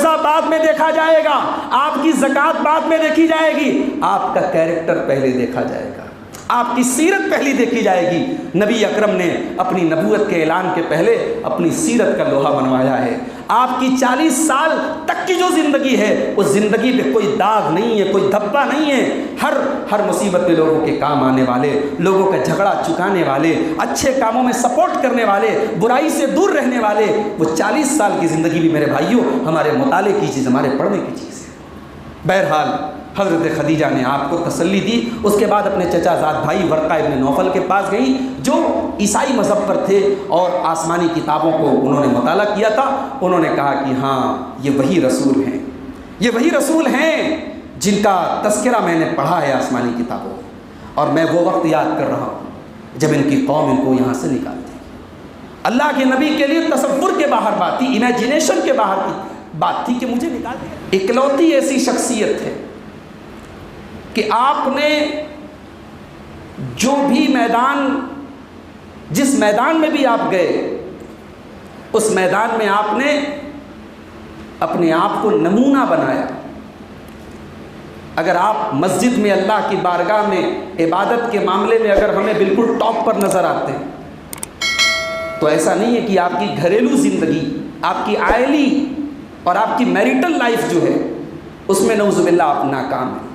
روزہ بعد میں دیکھا جائے گا، آپ کی زکوٰۃ بعد میں دیکھی جائے گی، آپ کا کیریکٹر پہلے دیکھا جائے گا، آپ کی سیرت پہلی دیکھی جائے گی۔ نبی اکرم نے اپنی نبوت کے اعلان کے پہلے اپنی سیرت کا لوہا بنوایا ہے۔ آپ کی 40 سال تک کی جو زندگی ہے، اس زندگی پہ کوئی داغ نہیں ہے، کوئی دھبا نہیں ہے۔ ہر مصیبت میں لوگوں کے کام آنے والے، لوگوں کا جھگڑا چکانے والے، اچھے کاموں میں سپورٹ کرنے والے، برائی سے دور رہنے والے، وہ 40 سال کی زندگی بھی میرے بھائیوں ہمارے مطالعے کی چیز، ہمارے پڑھنے کی چیز ہے۔ بہرحال حضرت خدیجہ نے آپ کو تسلی دی۔ اس کے بعد اپنے چچا زاد بھائی ورقہ ابن نوفل کے پاس گئی، جو عیسائی مذہب پر تھے اور آسمانی کتابوں کو انہوں نے مطالعہ کیا تھا۔ انہوں نے کہا کہ ہاں، یہ وہی رسول ہیں، یہ وہی رسول ہیں جن کا تذکرہ میں نے پڑھا ہے آسمانی کتابوں، اور میں وہ وقت یاد کر رہا ہوں جب ان کی قوم ان کو یہاں سے نکالتی۔ اللہ کے نبی کے لیے تصور کے باہر بات تھی، امیجنیشن کے باہر کی بات تھی کہ مجھے نکال دیا۔ اکلوتی ایسی شخصیت ہے کہ آپ نے جو بھی میدان، جس میدان میں بھی آپ گئے، اس میدان میں آپ نے اپنے آپ کو نمونہ بنایا۔ اگر آپ مسجد میں اللہ کی بارگاہ میں عبادت کے معاملے میں اگر ہمیں بالکل ٹاپ پر نظر آتے ہیں، تو ایسا نہیں ہے کہ آپ کی گھریلو زندگی، آپ کی عائلی اور آپ کی میریٹل لائف جو ہے، اس میں نعوذ باللہ آپ ناکام ہیں۔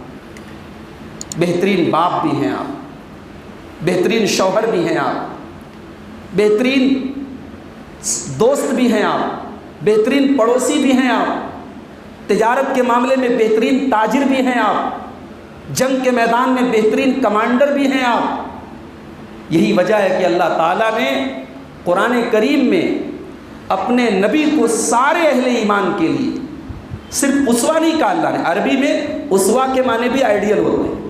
بہترین باپ بھی ہیں آپ، بہترین شوہر بھی ہیں آپ، بہترین دوست بھی ہیں آپ، بہترین پڑوسی بھی ہیں آپ، تجارت کے معاملے میں بہترین تاجر بھی ہیں آپ، جنگ کے میدان میں بہترین کمانڈر بھی ہیں آپ۔ یہی وجہ ہے کہ اللہ تعالیٰ نے قرآن کریم میں اپنے نبی کو سارے اہل ایمان کے لیے صرف اسوہ نہیں کہا۔ اللہ نے عربی میں اسوہ کے معنی بھی آئیڈیل ہوتے ہیں۔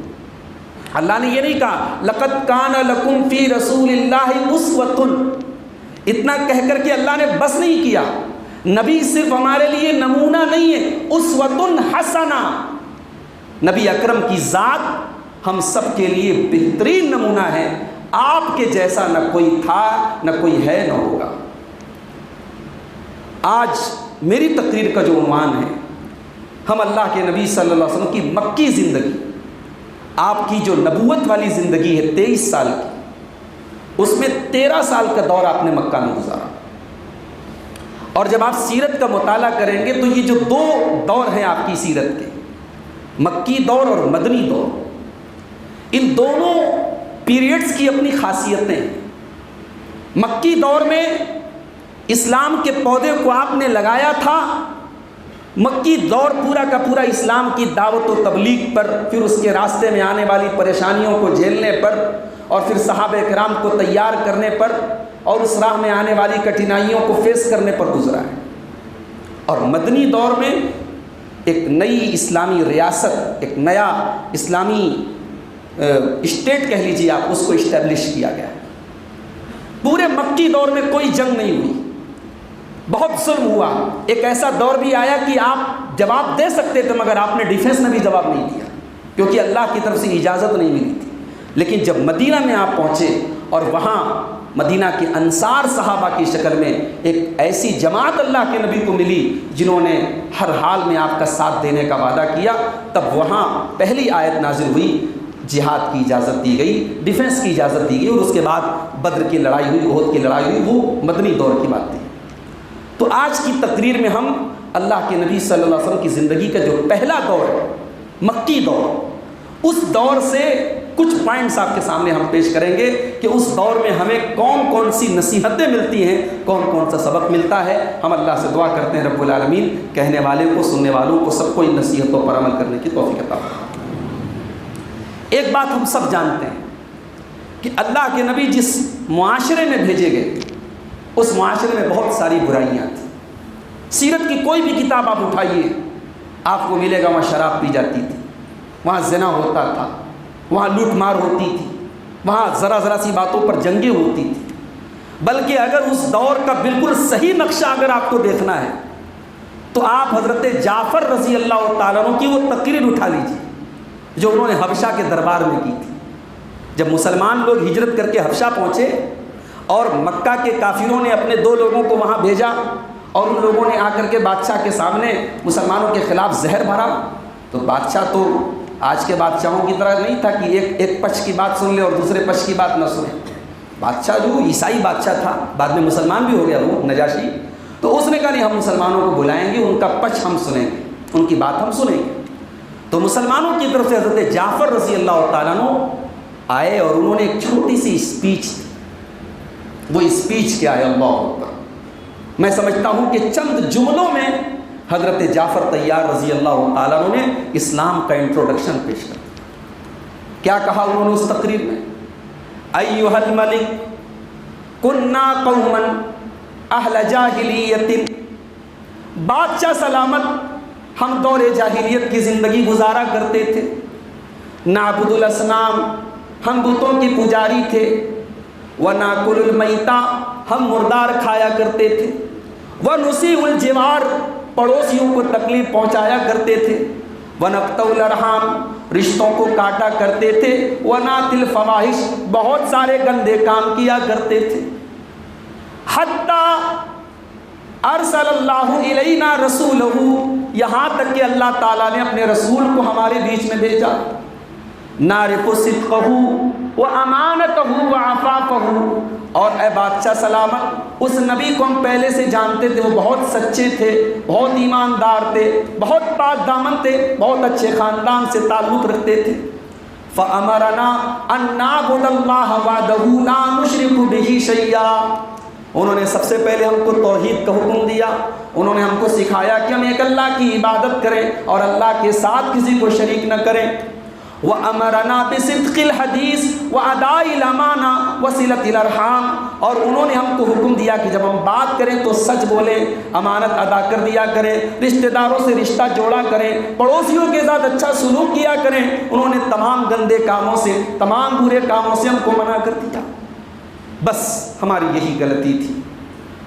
اللہ نے یہ نہیں کہا لقد کان لکم فی رسول اللہ اسوۃ، اتنا کہہ کر کے اللہ نے بس نہیں کیا۔ نبی صرف ہمارے لیے نمونہ نہیں ہے، اسوۃ حسنہ، نبی اکرم کی ذات ہم سب کے لیے بہترین نمونہ ہے۔ آپ کے جیسا نہ کوئی تھا، نہ کوئی ہے، نہ ہوگا۔ آج میری تقریر کا جو عنوان ہے، ہم اللہ کے نبی صلی اللہ علیہ وسلم کی مکی زندگی، آپ کی جو نبوت والی زندگی ہے 23 سال کی، اس میں 13 سال کا دور آپ نے مکہ میں گزارا۔ اور جب آپ سیرت کا مطالعہ کریں گے تو یہ جو دو دور ہیں آپ کی سیرت کے، مکی دور اور مدنی دور، ان دونوں پیریڈز کی اپنی خاصیتیں ہیں۔ مکی دور میں اسلام کے پودے کو آپ نے لگایا تھا، مکی دور پورا کا پورا اسلام کی دعوت و تبلیغ پر، پھر اس کے راستے میں آنے والی پریشانیوں کو جھیلنے پر، اور پھر صحابہ کرام کو تیار کرنے پر، اور اس راہ میں آنے والی کٹھنائیوں کو فیس کرنے پر گزرا ہے۔ اور مدنی دور میں ایک نئی اسلامی ریاست، ایک نیا اسلامی اسٹیٹ کہہ لیجیے آپ، اس کو اسٹیبلش کیا گیا۔ پورے مکی دور میں کوئی جنگ نہیں ہوئی، بہت ظلم ہوا۔ ایک ایسا دور بھی آیا کہ آپ جواب دے سکتے تھے، مگر آپ نے ڈیفینس میں بھی جواب نہیں دیا، کیونکہ اللہ کی طرف سے اجازت نہیں ملی تھی۔ لیکن جب مدینہ میں آپ پہنچے اور وہاں مدینہ کے انصار صحابہ کی شکل میں ایک ایسی جماعت اللہ کے نبی کو ملی جنہوں نے ہر حال میں آپ کا ساتھ دینے کا وعدہ کیا، تب وہاں پہلی آیت نازل ہوئی، جہاد کی اجازت دی گئی، ڈیفینس کی اجازت دی گئی، اور اس کے بعد بدر کی لڑائی ہوئی، احد کی لڑائی ہوئی، وہ مدنی دور کی بات تھی۔ تو آج کی تقریر میں ہم اللہ کے نبی صلی اللہ علیہ وسلم کی زندگی کا جو پہلا دور ہے، مکی دور، اس دور سے کچھ پوائنٹس آپ کے سامنے ہم پیش کریں گے کہ اس دور میں ہمیں کون کون سی نصیحتیں ملتی ہیں، کون کون سا سبق ملتا ہے۔ ہم اللہ سے دعا کرتے ہیں رب العالمین کہنے والے کو، سننے والوں کو، سب کو ان نصیحتوں پر عمل کرنے کی توفیق عطا فرمائے۔ ایک بات ہم سب جانتے ہیں کہ اللہ کے نبی جس معاشرے میں بھیجے گئے، اس معاشرے میں بہت ساری برائیاں تھیں۔ سیرت کی کوئی بھی کتاب آپ اٹھائیے، آپ کو ملے گا وہاں شراب پی جاتی تھی، وہاں زنا ہوتا تھا، وہاں لوٹ مار ہوتی تھی، وہاں ذرا ذرا سی باتوں پر جنگیں ہوتی تھی۔ بلکہ اگر اس دور کا بالکل صحیح نقشہ اگر آپ کو دیکھنا ہے تو آپ حضرت جعفر رضی اللہ تعالیٰ عنہ کی وہ تقریر اٹھا لیجیے جو انہوں نے حبشہ کے دربار میں کی تھی۔ جب مسلمان لوگ ہجرت کر کے حبشہ پہنچے اور مکہ کے کافروں نے اپنے 2 لوگوں کو وہاں بھیجا اور ان لوگوں نے آ کر کے بادشاہ کے سامنے مسلمانوں کے خلاف زہر بھرا. تو بادشاہ تو آج کے بادشاہوں کی طرح نہیں تھا کہ ایک پکش کی بات سن لے اور دوسرے پکش کی بات نہ سنے. بادشاہ جو عیسائی بادشاہ تھا، بعد میں مسلمان بھی ہو گیا وہ نجاشی، تو اس نے کہا نہیں، ہم مسلمانوں کو بلائیں گے، ان کا پکش ہم سنیں گے، ان کی بات ہم سنیں گے. تو مسلمانوں کی طرف سے حضرت جعفر رضی اللہ تعالیٰ عنہ آئے اور انہوں نے ایک چھوٹی سی اسپیچ دی. وہ اسپیچ کیا ہے؟ اللہ اکبر. میں سمجھتا ہوں کہ چند جملوں میں حضرت جعفر طیار رضی اللہ تعالیٰ عنہ نے اسلام کا انٹروڈکشن پیش کر دیا. کیا کہا انہوں نے اس تقریر میں؟ ایھا الملک کنا قوما اہل جاہلیت. بادشاہ سلامت، ہم دور جاہلیت کی زندگی گزارا کرتے تھے. نعبد الاصنام، ہم بتوں کی پجاری تھے. وناکل المیتا، ہم مردار کھایا کرتے تھے. ونسیء الجوار، پڑوسیوں کو تکلیف پہنچایا کرتے تھے. ونقطع الارحام، رشتوں کو کاٹا کرتے تھے. ونأتی الفواحش، بہت سارے گندے کام کیا کرتے تھے. حتی ارسل اللہ الینا رسولہ، یہاں تک کہ اللہ تعالیٰ نے اپنے رسول کو ہمارے بیچ میں بھیجا. نعرف صدقہ وامانتہ وعفافہ، اور اے بادشاہ سلامت، اس نبی کو ہم پہلے سے جانتے تھے، وہ بہت سچے تھے، بہت ایماندار تھے، بہت پاک دامن تھے، بہت اچھے خاندان سے تعلق رکھتے تھے. فأمرنا ان نعبد اللہ وحدہ لا نشرک بہ شیئا، انہوں نے سب سے پہلے ہم کو توحید کا حکم دیا. انہوں نے ہم کو سکھایا کہ ہم ایک اللہ کی عبادت کریں اور اللہ کے ساتھ کسی کو شریک نہ کریں. وَأَمَرَنَا بِصِدْقِ الْحَدِيثِ وَأَدَاءِ الْأَمَانَةِ وَصِلَةِ الْأَرْحَامِ، اور انہوں نے ہم کو حکم دیا کہ جب ہم بات کریں تو سچ بولیں، امانت ادا کر دیا کریں، رشتہ داروں سے رشتہ جوڑا کریں، پڑوسیوں کے ساتھ اچھا سلوک کیا کریں. انہوں نے تمام گندے کاموں سے، تمام برے کاموں سے ہم کو منع کر دیا. بس ہماری یہی غلطی تھی،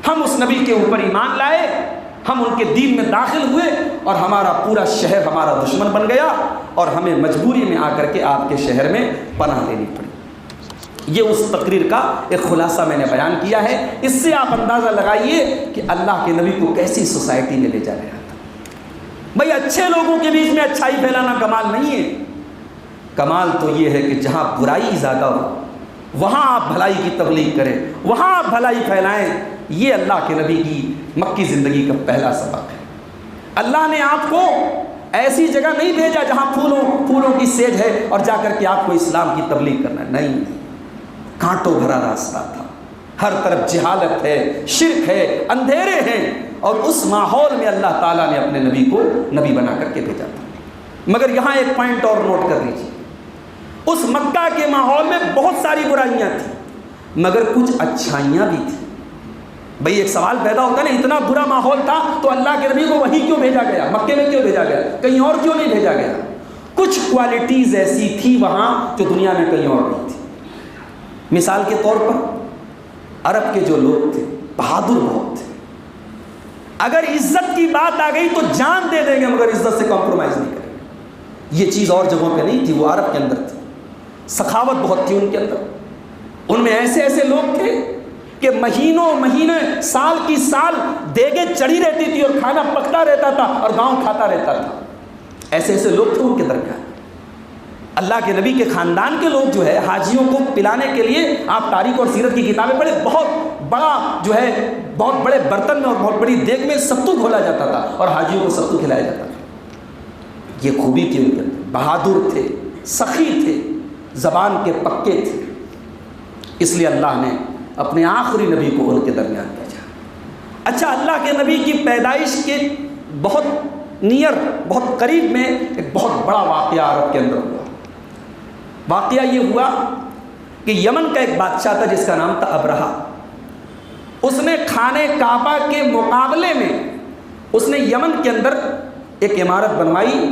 ہم اس نبی کے اوپر ایمان لائے، ہم ان کے دین میں داخل ہوئے اور ہمارا پورا شہر ہمارا دشمن بن گیا اور ہمیں مجبوری میں آ کر کے آپ کے شہر میں پناہ لینی پڑی. یہ اس تقریر کا ایک خلاصہ میں نے بیان کیا ہے. اس سے آپ اندازہ لگائیے کہ اللہ کے نبی کو کیسی سوسائٹی میں بھیجا گیا تھا. بھائی اچھے لوگوں کے بیچ میں اچھائی پھیلانا کمال نہیں ہے. کمال تو یہ ہے کہ جہاں برائی زیادہ ہو وہاں آپ بھلائی کی تبلیغ کریں، وہاں آپ بھلائی پھیلائیں. یہ اللہ کے نبی کی مکی زندگی کا پہلا سبق ہے. اللہ نے آپ کو ایسی جگہ نہیں بھیجا جہاں پھولوں کی سیج ہے اور جا کر کے آپ کو اسلام کی تبلیغ کرنا ہے. نہیں، کانٹوں بھرا راستہ تھا، ہر طرف جہالت ہے، شرک ہے، اندھیرے ہیں، اور اس ماحول میں اللہ تعالیٰ نے اپنے نبی کو نبی بنا کر کے بھیجا تھا. مگر یہاں ایک پوائنٹ اور نوٹ کر لیجیے، اس مکہ کے ماحول میں بہت ساری برائیاں تھیں مگر کچھ اچھائیاں بھی تھیں. بھئی ایک سوال پیدا ہوتا ہے نا، اتنا برا ماحول تھا تو اللہ کے نبی کو وہیں کیوں بھیجا گیا؟ مکے میں کیوں بھیجا گیا؟ کہیں اور کیوں نہیں بھیجا گیا؟ کچھ کوالٹیز ایسی تھی وہاں جو دنیا میں کہیں اور نہیں تھی. مثال کے طور پر عرب کے جو لوگ تھے بہادر بہت تھے. اگر عزت کی بات آ گئی تو جان دے دیں گے مگر عزت سے کمپرومائز نہیں کریں گے. یہ چیز اور جگہوں پہ نہیں تھی، وہ عرب کے اندر تھی. سخاوت بہت تھی ان کے اندر. ان میں ایسے ایسے لوگ تھے کہ مہینوں مہینے، سال کی سال دیگیں چڑھی رہتی تھی اور کھانا پکتا رہتا تھا اور گاؤں کھاتا رہتا تھا. ایسے ایسے لوگ تھے ان کے درمیان. اللہ کے نبی کے خاندان کے لوگ جو ہے حاجیوں کو پلانے کے لیے، آپ تاریخ اور سیرت کی کتابیں پڑھیں، بہت بڑا جو ہے بہت بڑے برتن میں اور بہت بڑی دیگ میں ستو گھولا جاتا تھا اور حاجیوں کو ستو کھلایا جاتا تھا. یہ خوبی تھی ان کے اندر. بہادر تھے، سخی تھے، زبان کے پکے تھے. اس لیے اللہ نے اپنے آخری نبی کو ان کے درمیان بھیجا. اچھا، اللہ کے نبی کی پیدائش کے بہت نیئر، بہت قریب میں ایک بہت بڑا واقعہ عرب کے اندر ہوا. واقعہ یہ ہوا کہ یمن کا ایک بادشاہ تھا جس کا نام تھا ابرہہ. اس نے خانہ کعبہ کے مقابلے میں اس نے یمن کے اندر ایک عمارت بنوائی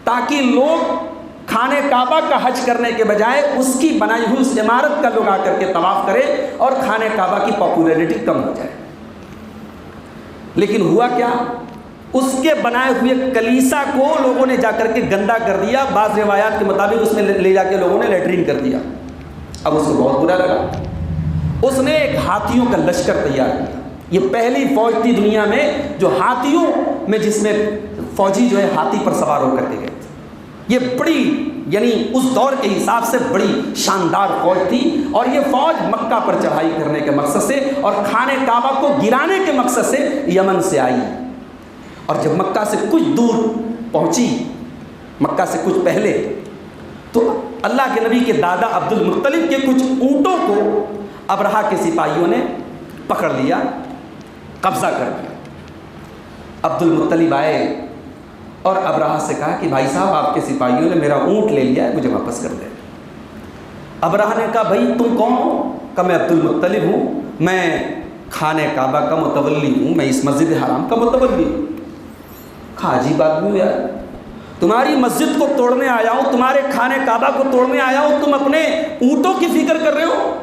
تاکہ لوگ خانہ کعبہ کا حج کرنے کے بجائے اس کی بنائی ہوئی اس عمارت کا لوگ آ کر کے طواف کرے اور خانہ کعبہ کی پاپولیرٹی کم ہو جائے. لیکن ہوا کیا؟ اس کے بنائے ہوئے کلیسا کو لوگوں نے جا کر کے گندا کر دیا. بعض روایات کے مطابق اس میں لے جا کے لوگوں نے لیٹرین کر دیا. اب اس کو بہت برا لگا. اس نے ایک ہاتھیوں کا لشکر تیار کیا یہ پہلی فوج تھی دنیا میں جو ہاتھیوں میں، جس میں فوجی جو ہے ہاتھی پر سوار ہو کر کے گئے تھے۔ یہ بڑی یعنی اس دور کے حساب سے بڑی شاندار فوج تھی، اور یہ فوج مکہ پر چڑھائی کرنے کے مقصد سے اور خانہ کعبہ کو گرانے کے مقصد سے یمن سے آئی۔ اور جب مکہ سے کچھ دور پہنچی، مکہ سے کچھ پہلے، تو اللہ کے نبی کے دادا عبد المطلب کے کچھ اونٹوں کو ابرہہ کے سپاہیوں نے پکڑ لیا، قبضہ کر لیا۔ عبد المطلب آئے اور ابرہہ سے کہا کہ بھائی صاحب، آپ کے سپاہیوں نے میرا اونٹ لے لیا ہے، مجھے واپس کر دے۔ ابرہہ نے کہا بھائی تم کون ہو؟ کہ میں عبد المطلب ہوں، میں خانہ کعبہ کا متولی ہوں، میں اس مسجد حرام کا متولی ہوں۔ کہا عجیب آدمی ہو یار، تمہاری مسجد کو توڑنے آیا ہوں، تمہارے خانہ کعبہ کو توڑنے آیا ہوں، تم اپنے اونٹوں کی فکر کر رہے ہو؟